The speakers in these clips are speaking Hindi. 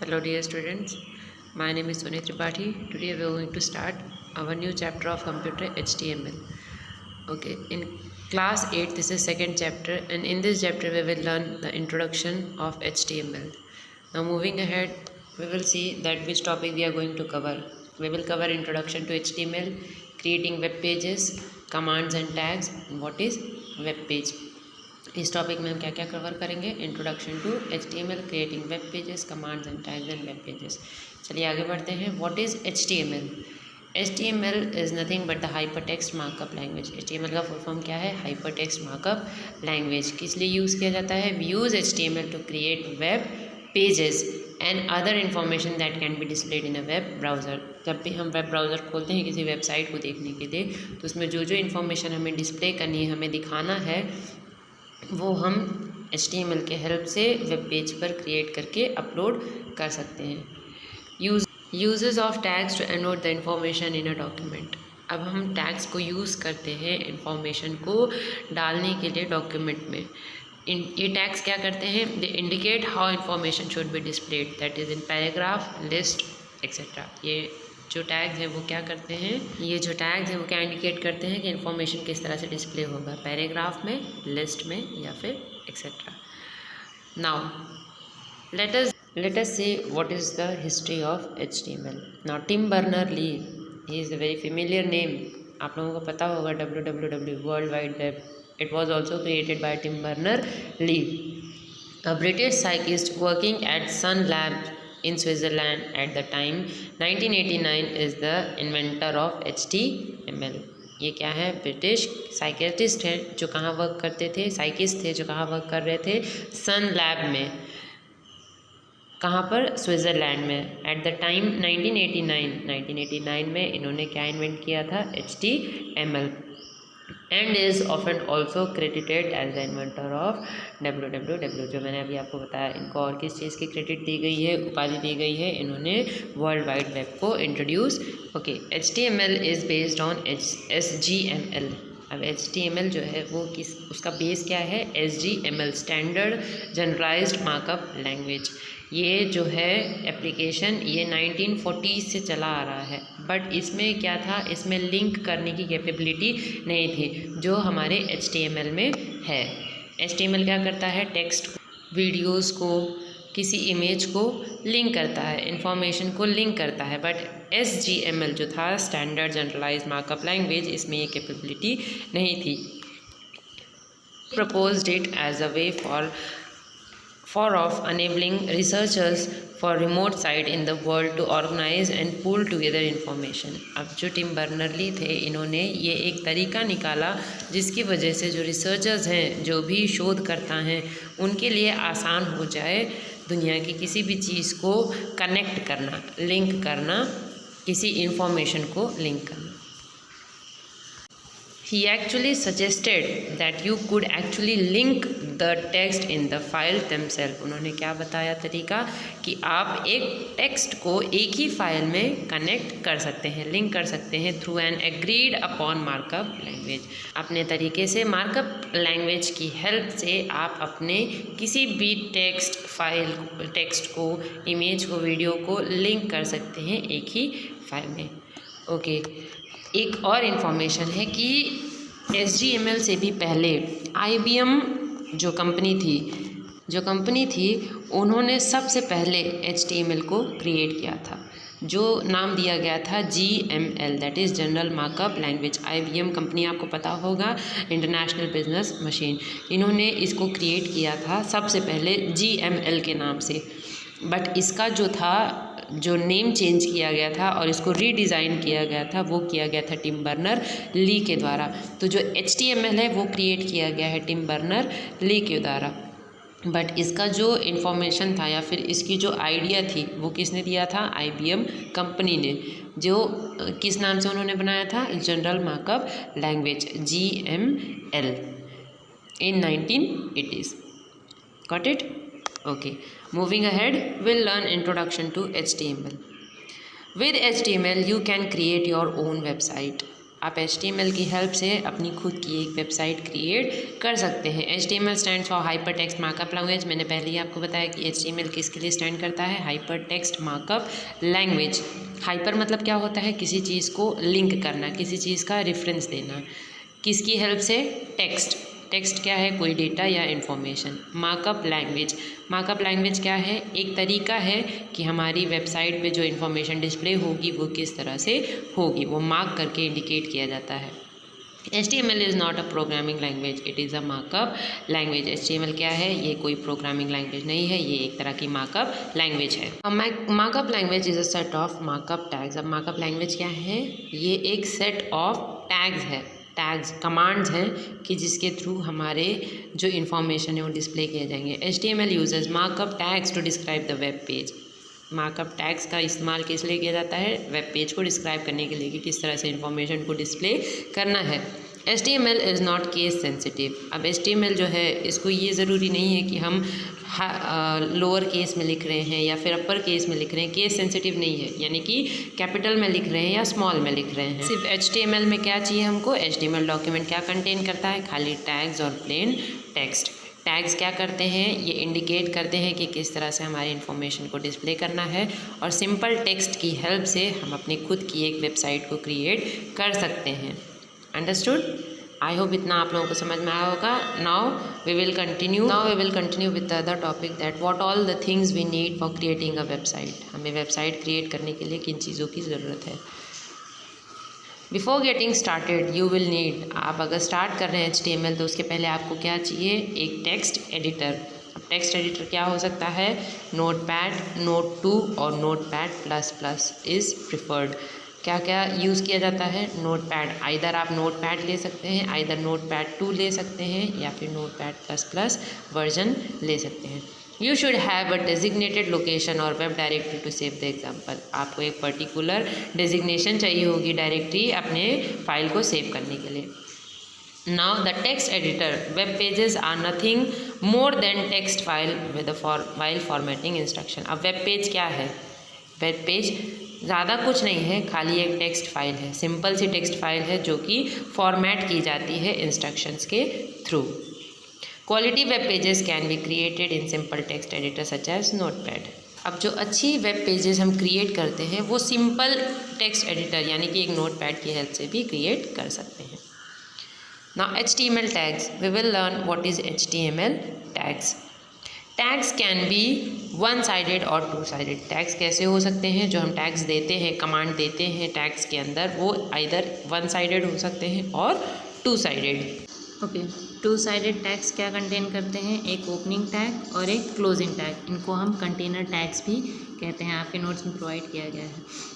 Hello dear students, my name is Sunit Tripathi. Today we are going to start our new chapter of computer HTML. Okay, in class 8 this is second chapter, and in this chapter we will learn the introduction of HTML. Now moving ahead, we will see that which topic we are going to cover. We will cover introduction to HTML, creating web pages, commands and tags, and what is web page. इस टॉपिक में हम क्या क्या कवर करेंगे? Introduction to HTML, creating web pages, commands and tags and web pages. चलिए आगे बढ़ते हैं। What is HTML? HTML is nothing but the hypertext markup language. HTML का फुल फॉर्म क्या है? Hypertext markup language. किस लिए यूज़ किया जाता है? We use HTML to create web pages and other information that can be displayed in a web browser. जब भी हम वेब ब्राउज़र खोलते हैं किसी वेबसाइट को देखने के लिए, तो उसमें जो जो इन्फॉर्मेशन हमें डिस्प्ले करनी है, हमें दिखाना है, वो हम HTML के हेल्प से वेब पेज पर क्रिएट करके अपलोड कर सकते हैं। Uses of tags to annotate the information in a document. अब हम टैग्स को यूज़ करते हैं इंफॉर्मेशन को डालने के लिए डॉक्यूमेंट में। ये टैग्स क्या करते हैं? They indicate how information should be displayed, that is in paragraph, list etcetera. ये जो टैग्स हैं वो क्या करते हैं? ये जो टैग्स हैं वो क्या इंडिकेट करते हैं कि इन्फॉर्मेशन किस तरह से डिस्प्ले होगा, पैराग्राफ में, लिस्ट में या फिर etcetera. Now let us see what is the history of HTML. Now Tim Berners-Lee, he is a very familiar name. आप लोगों को पता होगा WWW, World Wide Web. It was also created by Tim Berners-Lee, a British psychist working at Sun Labs in Switzerland at the time. 1989 is the inventor of HTML. ये क्या है? ब्रिटिश साइकियाट्रिस्ट है जो कहाँ वर्क करते थे, साइकिस्ट थे जो कहाँ वर्क कर रहे थे, सन लैब में। कहाँ पर? स्विट्ज़रलैंड में। एट द टाइम 1989 में इन्होंने क्या इन्वेंट किया था? HTML, and is often also credited as the inventor of WWW। जो मैंने अभी आपको बताया, इनको और किस चीज़ की क्रेडिट दी गई है, उपाधि दी गई है? इन्होंने वर्ल्ड वाइड वेब को introduce. Okay, HTML is based on SGML। अब HTML जो है वो उसका बेस क्या है? SGML, standard generalized markup language. ये जो है एप्लीकेशन, ये 1940 से चला आ रहा है, बट इसमें क्या था? इसमें लिंक करने की कैपेबिलिटी नहीं थी जो हमारे HTML में है। HTML क्या करता है? टेक्स्ट, वीडियोस को, किसी इमेज को लिंक करता है, इंफॉर्मेशन को लिंक करता है, बट SGML जो था, स्टैंडर्ड जनरलाइज्ड मार्कअप लैंग्वेज, इसमें ये कैपेबिलिटी नहीं थी। Proposed it as a way of enabling researchers for remote site in the world to organize and pull together information। अब जो टिम बर्नर्ली थे, इन्होंने ये एक तरीका निकाला जिसकी वजह से जो रिसर्चर्स हैं, जो भी शोधकर्ता हैं, उनके लिए आसान हो जाए दुनिया की किसी भी चीज़ को कनेक्ट करना, लिंक करना, किसी इंफॉर्मेशन को लिंक करना। He actually suggested that you could actually link the text in the file themselves। उन्होंने क्या बताया तरीका? कि आप एक टेक्स्ट को एक ही फाइल में कनेक्ट कर सकते हैं, लिंक कर सकते हैं through an agreed upon markup language. अपने तरीके से मार्कअप लैंग्वेज की हेल्प से आप अपने किसी भी टेक्स्ट फाइल, टेक्स्ट को, इमेज को, वीडियो को लिंक कर सकते हैं एक ही फाइल में। ओके, एक और इन्फॉर्मेशन है कि SGML से भी पहले IBM जो कंपनी थी उन्होंने सबसे पहले HTML को क्रिएट किया था, जो नाम दिया गया था GML, that is general markup language. IBM company आपको पता होगा, इंटरनेशनल बिजनेस मशीन। इन्होंने इसको क्रिएट किया था सबसे पहले GML के नाम से, बट इसका जो नेम चेंज किया गया था और इसको रीडिज़ाइन किया गया था, वो किया गया था टिम बर्नर-ली के द्वारा। तो जो HTML है वो क्रिएट किया गया है टिम बर्नर-ली के द्वारा, बट इसका जो इन्फॉर्मेशन था या फिर इसकी जो आइडिया थी वो किसने दिया था? IBM कंपनी ने, जो किस नाम से उन्होंने बनाया था? General markup language, GML, in 1980s। Got it? Okay, moving ahead, we'll learn introduction to HTML. With HTML, you can create your own website. आप HTML की हेल्प से अपनी खुद की एक वेबसाइट क्रिएट कर सकते हैं। HTML stand for hyper text markup language. मैंने पहले ही आपको बताया कि HTML किसके लिए स्टैंड करता है, hypertext markup language. Hyper मतलब क्या होता है, किसी चीज़ को लिंक करना, किसी चीज़ का रेफरेंस देना, किसकी हेल्प से, टेक्स्ट। टेक्स्ट क्या है, कोई डेटा या information. Markup language, markup language क्या है, एक तरीका है कि हमारी वेबसाइट पे जो इन्फॉर्मेशन डिस्प्ले होगी वो किस तरह से होगी, वो मार्क करके इंडिकेट किया जाता है। HTML is not a programming language, it is a markup language. HTML क्या है, ये कोई प्रोग्रामिंग लैंग्वेज नहीं है, ये एक तरह की मार्कअप लैंग्वेज है। Markup language is a set of markup tags. अब मार्कअप लैंग्वेज क्या है, ये एक सेट ऑफ टैग्स है, टैग्स कमांड्स हैं कि जिसके थ्रू हमारे जो इन्फॉर्मेशन है वो डिस्प्ले किए जाएंगे। HTML uses markup tags to describe the web page. Markup tags का इस्तेमाल किस लिए किया जाता है, वेब पेज को डिस्क्राइब करने के लिए कि किस तरह से इन्फॉर्मेशन को डिस्प्ले करना है। HTML is not case sensitive. अब HTML जो है इसको ये ज़रूरी नहीं है कि हम लोअर केस में लिख रहे हैं या फिर अपर केस में लिख रहे हैं, केस सेंसिटिव नहीं है, यानी कि कैपिटल में लिख रहे हैं या स्मॉल में लिख रहे हैं। सिर्फ HTML में क्या चाहिए हमको, HTML डॉक्यूमेंट क्या कंटेन करता है, खाली टैग्स और प्लेन टेक्स्ट। टैग्स क्या करते हैं, ये इंडिकेट करते हैं कि किस तरह से हमारी इन्फॉर्मेशन को डिस्प्ले करना है, और सिंपल टेक्स्ट की हेल्प से हम अपनी खुद की एक वेबसाइट को क्रिएट कर सकते हैं। अंडरस्टूड? आई होप इतना आप लोगों को समझ में आया होगा। Now we will continue with the other topic that what all the things we need for creating a website. हमें वेबसाइट क्रिएट करने के लिए किन चीज़ों की ज़रूरत है। Before getting started you will need, आप अगर स्टार्ट कर रहे हैं HTML तो उसके पहले आपको क्या चाहिए, एक टेक्स्ट एडिटर। अब टेक्स्ट एडिटर क्या हो सकता है, नोटपैड, नोट2 और नोटपैड++ इज़ प्रिफर्ड। क्या क्या यूज़ किया जाता है, नोटपैड, आइदर आप नोटपैड ले सकते हैं, आइदर नोटपैड2 ले सकते हैं या फिर नोटपैड++ वर्जन ले सकते हैं। You should have a designated location और web directory to save the example. आपको एक पर्टिकुलर डेजिग्नेशन चाहिए होगी, डायरेक्टरी अपने फाइल को सेव करने के लिए। Now the text editor, web pages are nothing more than text file with a while formatting instruction। अब वेब पेज क्या है, वेब पेज ज़्यादा कुछ नहीं है, खाली एक टेक्स्ट फाइल है, सिंपल सी टेक्स्ट फाइल है जो कि फॉर्मेट की जाती है इंस्ट्रक्शंस के थ्रू। Quality web pages can be created in simple text editor such as Notepad. अब जो अच्छी वेब पेजेस हम क्रिएट करते हैं वो सिंपल टेक्स्ट एडिटर यानी कि एक नोटपैड की हेल्प से भी क्रिएट कर सकते हैं। Now HTML tags, we will learn what is HTML tags. Tags can be one-sided or two-sided. Tags कैसे हो सकते हैं, जो हम tags देते हैं, कमांड देते हैं tags के अंदर, वो either one-sided हो सकते हैं और two-sided। ओके, two-sided tags क्या कंटेन करते हैं, एक ओपनिंग टैग और एक क्लोजिंग टैग। इनको हम कंटेनर टैग्स भी कहते हैं, आपके नोट्स में प्रोवाइड किया गया है।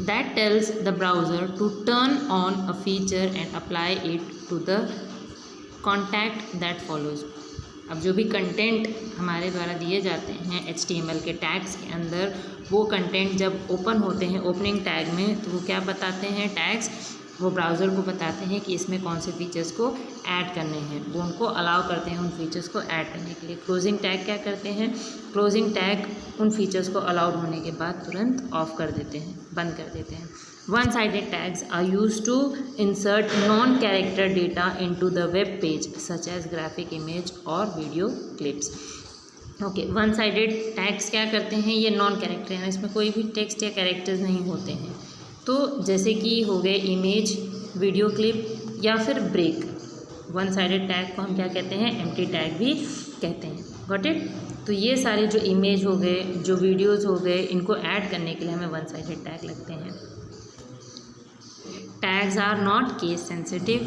That tells the browser to turn on a feature and apply it to the content that follows। अब जो भी कंटेंट हमारे द्वारा दिए जाते हैं HTML के टैग्स के अंदर, वो कंटेंट जब ओपन होते हैं ओपनिंग टैग में, तो वो क्या बताते हैं, टैग्स वो ब्राउज़र को बताते हैं कि इसमें कौन से फीचर्स को ऐड करने हैं, वो उनको अलाउ करते हैं उन फीचर्स को ऐड करने के लिए। क्लोजिंग टैग क्या करते हैं, क्लोजिंग टैग उन फीचर्स को अलाउड होने के बाद तुरंत ऑफ कर देते हैं, बंद कर देते हैं। One sided tags are used to insert non character data into the web page such as graphic image और video clips. Okay, one sided tags क्या करते हैं, ये नॉन कैरेक्टर हैं, इसमें कोई भी टेक्स्ट या कैरेक्टर्स नहीं होते हैं। तो जैसे कि हो गए इमेज, वीडियो क्लिप या फिर ब्रेक। वन साइडेड टैग को हम क्या कहते हैं, एम्प्टी टैग भी कहते हैं। Got it? तो ये सारे जो इमेज हो गए, जो वीडियोस हो गए, इनको ऐड करने के लिए हमें वन साइडेड टैग लगते हैं। Tags are not case sensitive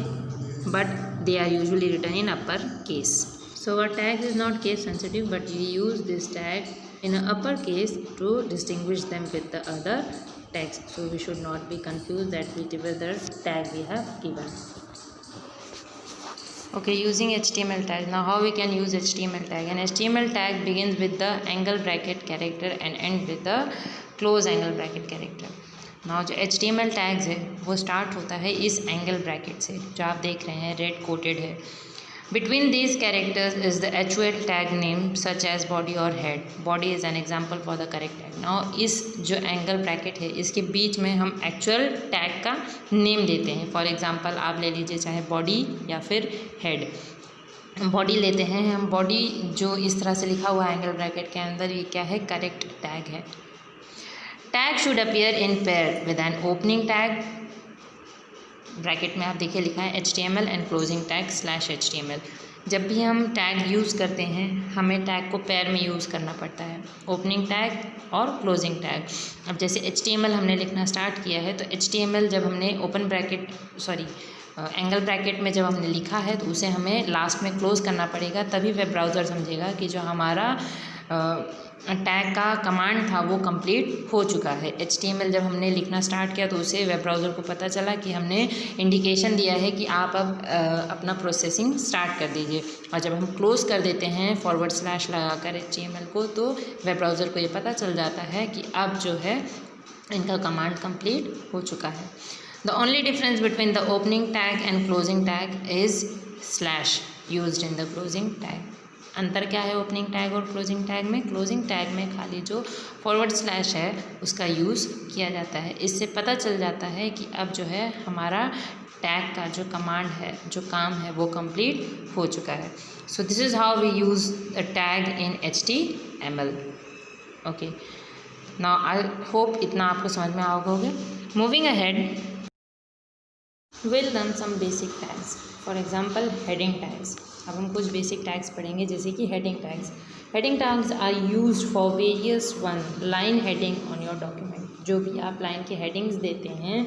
but they are usually written in upper case. So a tag is not case sensitive but we use this tag in an upper case to distinguish them with the other tags. So we should not be confused that whichever the tag we have given. Okay, using HTML tag. Now how we can use HTML tag? An HTML tag begins with the angle bracket character and end with the close angle bracket character. Now जो HTML tags है वो स्टार्ट होता है इस एंगल ब्रैकेट से, जो आप देख रहे हैं रेड कोटेड है। Between these characters is the actual tag name such as body or head. Body is an example for the correct tag. Now इस जो एंगल ब्रैकेट है इसके बीच में हम एक्चुअल टैग का नेम देते हैं. फॉर एग्जांपल आप ले लीजिए चाहे बॉडी या फिर हेड. बॉडी लेते हैं हम. बॉडी जो इस तरह से लिखा हुआ है एंगल ब्रैकेट के अंदर, ये क्या है? करेक्ट टैग है. Tag should appear in pair with an opening tag. Bracket में आप देखिए लिखा है HTML and closing tag /HTML. जब भी हम टैग यूज़ करते हैं हमें टैग को पेयर में यूज़ करना पड़ता है, ओपनिंग टैग और क्लोजिंग टैग. अब जैसे HTML हमने लिखना स्टार्ट किया है तो HTML जब हमने ओपन ब्रैकेट एंगल ब्रैकेट में जब हमने लिखा है तो उसे हमें लास्ट में क्लोज़ करना पड़ेगा, तभी वेब ब्राउज़र समझेगा कि जो हमारा टैग का कमांड था वो कंप्लीट हो चुका है. HTML जब हमने लिखना स्टार्ट किया तो उसे वेब ब्राउज़र को पता चला कि हमने इंडिकेशन दिया है कि आप अब अपना प्रोसेसिंग स्टार्ट कर दीजिए. और जब हम क्लोज़ कर देते हैं / लगाकर HTML को तो वेब ब्राउज़र को ये पता चल जाता है कि अब जो है इनका कमांड कंप्लीट हो चुका है. The only difference between the opening tag and closing tag is / used in the closing tag. अंतर क्या है ओपनिंग टैग और क्लोजिंग टैग में? क्लोजिंग टैग में खाली जो / है उसका यूज़ किया जाता है. इससे पता चल जाता है कि अब जो है हमारा टैग का जो कमांड है, जो काम है वो कंप्लीट हो चुका है. So this is how we use the tag in HTML. Okay, now I hope इतना आपको समझ में आ होगा. Moving ahead, we'll learn some basic tags. For example, heading tags. अब हम कुछ बेसिक टैग्स पढ़ेंगे जैसे कि heading tags. Heading tags are used for various line heading on your document. जो भी आप लाइन की हेडिंग्स देते हैं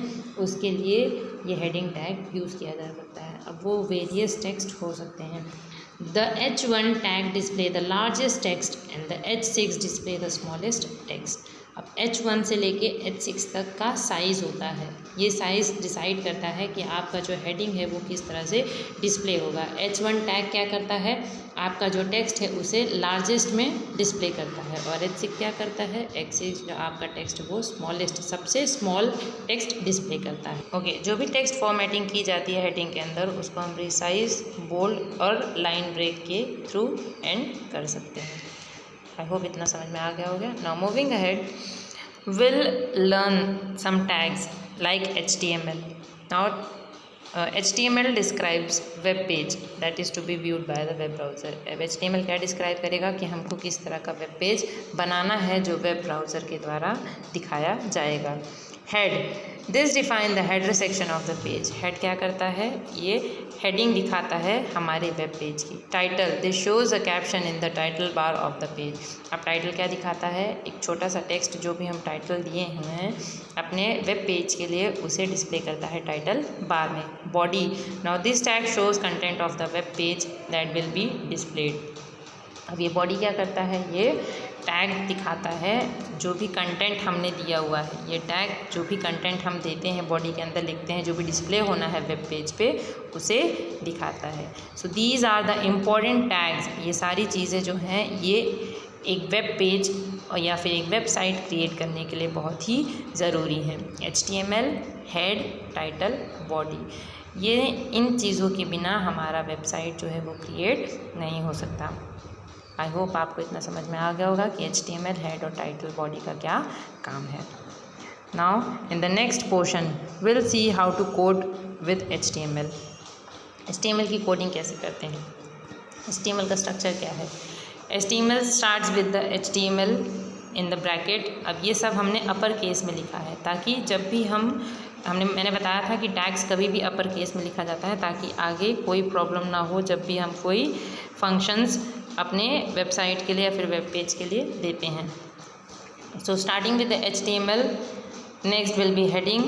उसके लिए ये हेडिंग टैग यूज़ किया जा सकता है. अब वो वेरियस टेक्स्ट हो सकते हैं. The H1 tag display the largest text and the H6 display the smallest text. अब H1 से लेके H6 तक का साइज़ होता है. ये साइज़ डिसाइड करता है कि आपका जो हेडिंग है वो किस तरह से डिस्प्ले होगा. H1 टैग क्या करता है? आपका जो टेक्स्ट है उसे लार्जेस्ट में डिस्प्ले करता है. और H6 क्या करता है? H6 जो आपका टेक्स्ट वो स्मॉलेस्ट, सबसे स्मॉल टेक्स्ट डिस्प्ले करता है. ओके, जो भी टेक्स्ट फॉर्मेटिंग की जाती है हेडिंग के अंदर उसको हम रिसाइज, बोल्ड और लाइन ब्रेक के थ्रू एंड कर सकते हैं. आई होप इतना समझ में आ गया होगा. Now moving ahead, will learn some tags like HTML. Now HTML describes web page that is to be viewed by the web browser. अब HTML क्या डिस्क्राइब करेगा कि हमको किस तरह का वेब पेज बनाना है जो वेब ब्राउज़र के द्वारा दिखाया जाएगा. Head, this define the header section of the page. Head क्या करता है? ये हेडिंग दिखाता है हमारे वेब पेज की. Title, this shows a caption in the title bar of the page. अब टाइटल क्या दिखाता है? एक छोटा सा टेक्स्ट जो भी हम टाइटल दिए हैं अपने वेब पेज के लिए उसे डिस्प्ले करता है टाइटल बार में. Body, now this tag shows content of the web page that will be displayed. अब ये बॉडी क्या करता है? ये टैग दिखाता है जो भी कंटेंट हमने दिया हुआ है. ये टैग जो भी कंटेंट हम देते हैं बॉडी के अंदर लिखते हैं, जो भी डिस्प्ले होना है वेब पेज पे उसे दिखाता है. So these are the important tags. ये सारी चीज़ें जो हैं ये एक वेब पेज और या फिर एक वेबसाइट क्रिएट करने के लिए बहुत ही ज़रूरी है. HTML, हेड, टाइटल, बॉडी, ये इन चीज़ों के बिना हमारा वेबसाइट जो है वो क्रिएट नहीं हो सकता. आई होप आपको इतना समझ में आ गया होगा कि HTML, हेड और टाइटल, बॉडी का क्या काम है. Now in the next portion will see how to code with HTML. HTML की कोडिंग कैसे करते हैं? HTML का स्ट्रक्चर क्या है? HTML starts with the HTML in the bracket. अब ये सब हमने अपर केस में लिखा है ताकि जब भी मैंने बताया था कि टैग्स कभी भी अपर केस में लिखा जाता है ताकि आगे कोई प्रॉब्लम ना हो जब भी हम कोई फंक्शंस अपने वेबसाइट के लिए या फिर वेब पेज के लिए देते हैं. So starting with the HTML, next will be heading,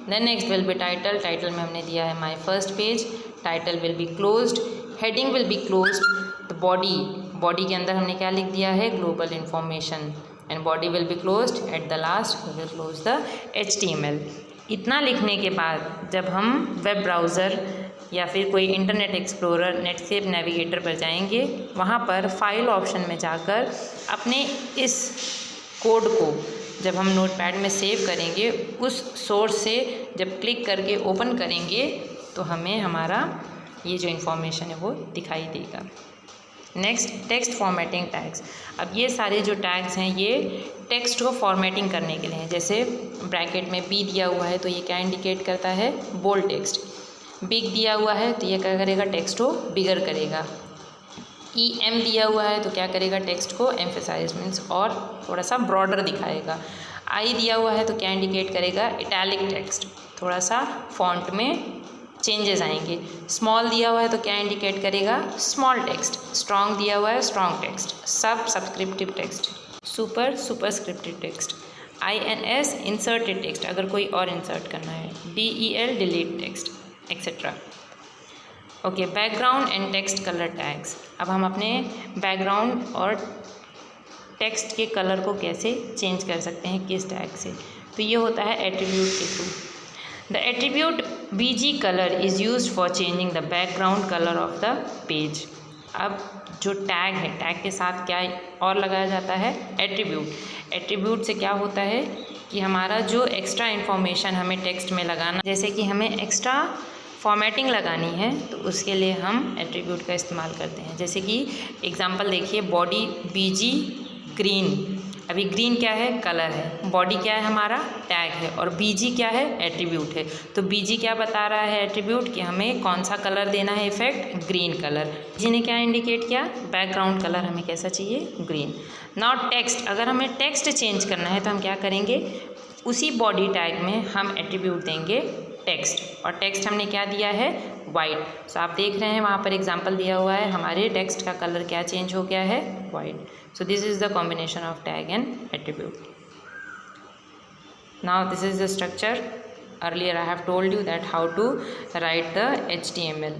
then next will be title. Title में हमने दिया है my first page. Title will be closed, heading will be closed. The body, body के अंदर हमने क्या लिख दिया है? Global information. And body will be closed. At the last we will close the HTML. इतना लिखने के बाद जब हम वेब ब्राउज़र या फिर कोई इंटरनेट एक्सप्लोरर, नेटस्केप नेविगेटर पर जाएंगे, वहाँ पर फाइल ऑप्शन में जाकर अपने इस कोड को जब हम नोटपैड में सेव करेंगे उस सोर्स से जब क्लिक करके ओपन करेंगे तो हमें हमारा ये जो इन्फॉर्मेशन है वो दिखाई देगा। Next, text formatting tags. अब ये सारे जो टैग्स हैं ये टेक्स्ट को फॉर्मेटिंग करने के लिए हैं। जैसे ब्रैकेट में बी दिया हुआ है तो ये क्या इंडिकेट करता है, बोल्ड टेक्स्ट। बिग दिया हुआ है तो ये क्या करेगा, टेक्स्ट को बिगर करेगा। EM दिया हुआ है तो क्या करेगा, टेक्स्ट को एम्फेसाइज मीन्स और थोड़ा सा ब्रॉडर दिखाएगा। I दिया हुआ है तो क्या इंडिकेट करेगा, इटैलिक टेक्स्ट, थोड़ा सा फॉन्ट में चेंजेस आएंगे। स्मॉल दिया हुआ है तो क्या इंडिकेट करेगा, स्मॉल टेक्स्ट। स्ट्रॉन्ग दिया हुआ है, strong text. Sub subscriptive text. Super superscriptive text. INS inserted text, अगर कोई और इंसर्ट करना है। DEL delete text, etcetera. Okay, background and text colour tags. अब हम अपने बैकग्राउंड और टेक्स्ट के कलर को कैसे चेंज कर सकते हैं, किस टैग से, तो ये होता है एट्रीब्यूट के through. The attribute BG colour is used for changing the background colour of the page. अब जो टैग है, टैग के साथ क्या और लगाया जाता है, एट्रीब्यूट। एट्रीब्यूट से क्या होता है कि हमारा जो एक्स्ट्रा इन्फॉर्मेशन हमें टेक्स्ट में लगाना, जैसे कि हमें एक्स्ट्रा फॉर्मेटिंग लगानी है तो उसके लिए हम एट्रीब्यूट का इस्तेमाल करते हैं। जैसे कि एग्जांपल देखिए, बॉडी BG ग्रीन। अभी ग्रीन क्या है, कलर है। बॉडी क्या है, हमारा टैग है। और BG क्या है, एट्रीब्यूट है। तो BG क्या बता रहा है एट्रीब्यूट, कि हमें कौन सा कलर देना है, इफेक्ट ग्रीन कलर। BG ने क्या इंडिकेट किया, बैकग्राउंड कलर हमें कैसा चाहिए, ग्रीन। नाउ टेक्स्ट, अगर हमें टेक्स्ट चेंज करना है तो हम क्या करेंगे, उसी बॉडी टैग में हम एट्रीब्यूट देंगे टेक्स्ट। और टेक्स्ट हमने क्या दिया है, वाइट। सो आप देख रहे हैं वहाँ पर एग्जाम्पल दिया हुआ है, हमारे टेक्स्ट का कलर क्या चेंज हो गया है, white. So this is the combination of tag and attribute. Now this is the structure. Earlier I have told you that how to write the HTML.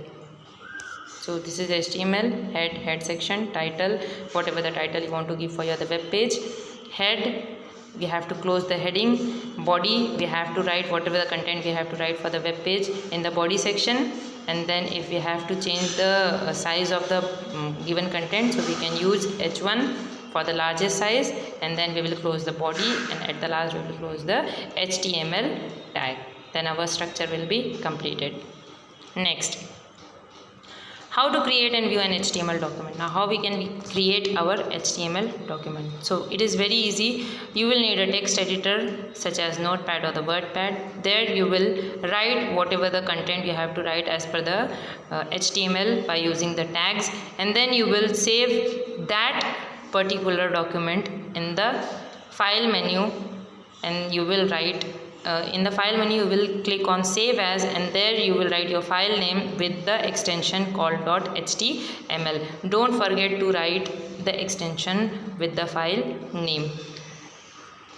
So this is HTML, head section, title, whatever the title you want to give for your the web page. Head, we have to close the heading. Body, we have to write whatever the content we have to write for the web page in the body section. And then if we have to change the size of the given content, so we can use H1 for the largest size, and then we will close the body, and at the last we will close the HTML tag. Then our structure will be completed. Next, how to create and view an HTML document. Now how we can create our HTML document. So it is very easy. You will need a text editor such as Notepad or the WordPad. There you will write whatever the content you have to write as per the HTML by using the tags, and then you will save that particular document in the file menu, and you will write in the file menu you will click on save as, and there you will write your file name with the extension called .html. Don't forget to write the extension with the file name.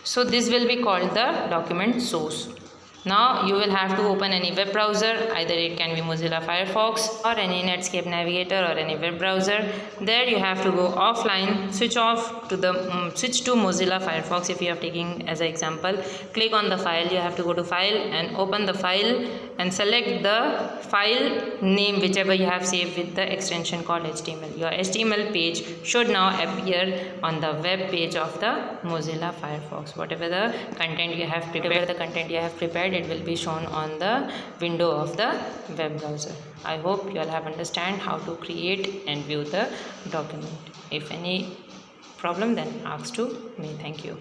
So this will be called the document source. Now you will have to open any web browser, either it can be Mozilla Firefox or any Netscape Navigator or any web browser. There you have to go offline, switch to Mozilla Firefox if you are taking as an example. Click on the file, you have to go to file and open the file and select the file name whichever you have saved with the extension called HTML. Your HTML page should now appear on the web page of the Mozilla Firefox. Whatever the content you have prepared, it will be shown on the window of the web browser. I hope you all have understand how to create and view the document. If any problem, then ask to me. Thank you.